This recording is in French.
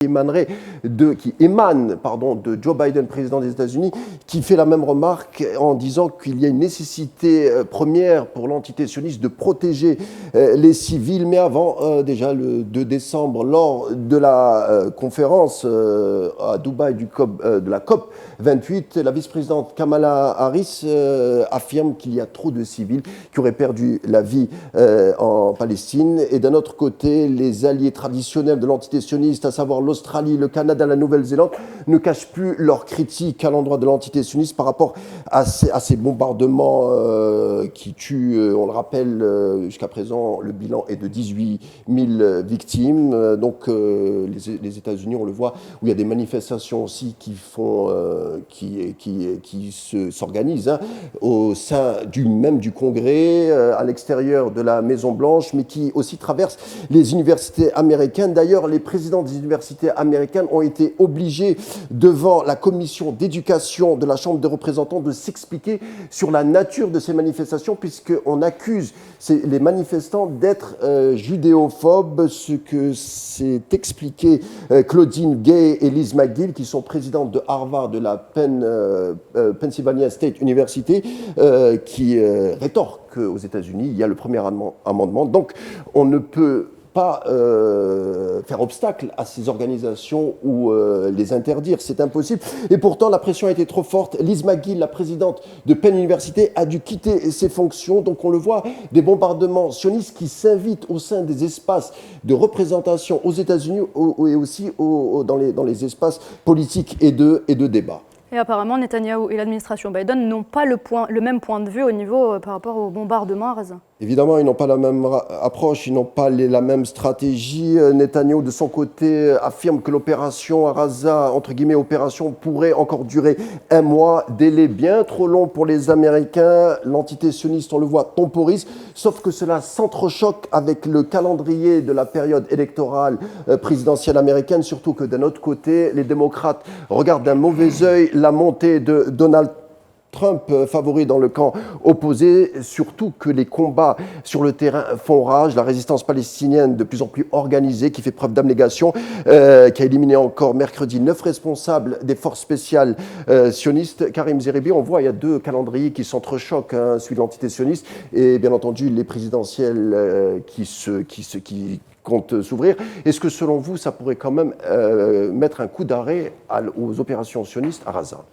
qui émane de Joe Biden, président des États-Unis, qui fait la même remarque en disant qu'il y a une nécessité première pour l'entité sioniste de protéger les civils. Mais avant, déjà le 2 décembre, lors de la conférence à Dubaï de la COP 28, la vice-présidente Kamala Harris affirme qu'il y a trop de civils qui auraient perdu la vie en Palestine. Et d'un autre côté, les alliés traditionnels de l'entité sioniste, à savoir l'Australie, le Canada, la Nouvelle-Zélande, ne cachent plus leurs critiques à l'endroit de l'entité sioniste par rapport à ces bombardements qui tuent, on le rappelle, jusqu'à présent, le bilan est de 18 000 victimes. Donc les États-Unis, on le voit, où il y a des manifestations aussi qui s'organisent au sein du Congrès, à l'extérieur de la Maison-Blanche, mais qui aussi traversent les universités américaines. D'ailleurs, les présidents des universités américaines ont été obligés devant la commission d'éducation de la Chambre des représentants de s'expliquer sur la nature de ces manifestations, puisqu'on accuse les manifestants d'être judéophobes, ce que s'est expliqué Claudine Gay et Liz McGill, qui sont présidentes de Harvard, de la Pennsylvania State University, qui rétorquent qu'aux États-Unis, il y a le premier amendement. Donc, on ne peut pas faire obstacle à ces organisations ou les interdire, c'est impossible. Et pourtant, la pression a été trop forte. Liz McGill, la présidente de Penn University, a dû quitter ses fonctions. Donc on le voit, des bombardements sionistes qui s'invitent au sein des espaces de représentation aux États-Unis et aussi dans les espaces politiques et de débat. Et apparemment, Netanyahou et l'administration Biden n'ont pas le même point de vue par rapport au bombardement à Gaza. Évidemment, ils n'ont pas la même approche, ils n'ont pas la même stratégie. Netanyahou, de son côté, affirme que l'opération à Gaza, entre guillemets, opération, pourrait encore durer 1 mois, délai bien trop long pour les Américains. L'entité sioniste, on le voit, temporise, sauf que cela s'entrechoque avec le calendrier de la période électorale présidentielle américaine, surtout que d'un autre côté, les démocrates regardent d'un mauvais œil la montée de Donald Trump, favori dans le camp opposé, surtout que les combats sur le terrain font rage. La résistance palestinienne de plus en plus organisée, qui fait preuve d'abnégation, qui a éliminé encore mercredi 9 responsables des forces spéciales sionistes. Karim Zeribi, on voit, il y a 2 calendriers qui s'entrechoquent, celui de l'entité sioniste et bien entendu les présidentielles qui comptent s'ouvrir. Est-ce que selon vous, ça pourrait quand même mettre un coup d'arrêt aux opérations sionistes à Gaza ?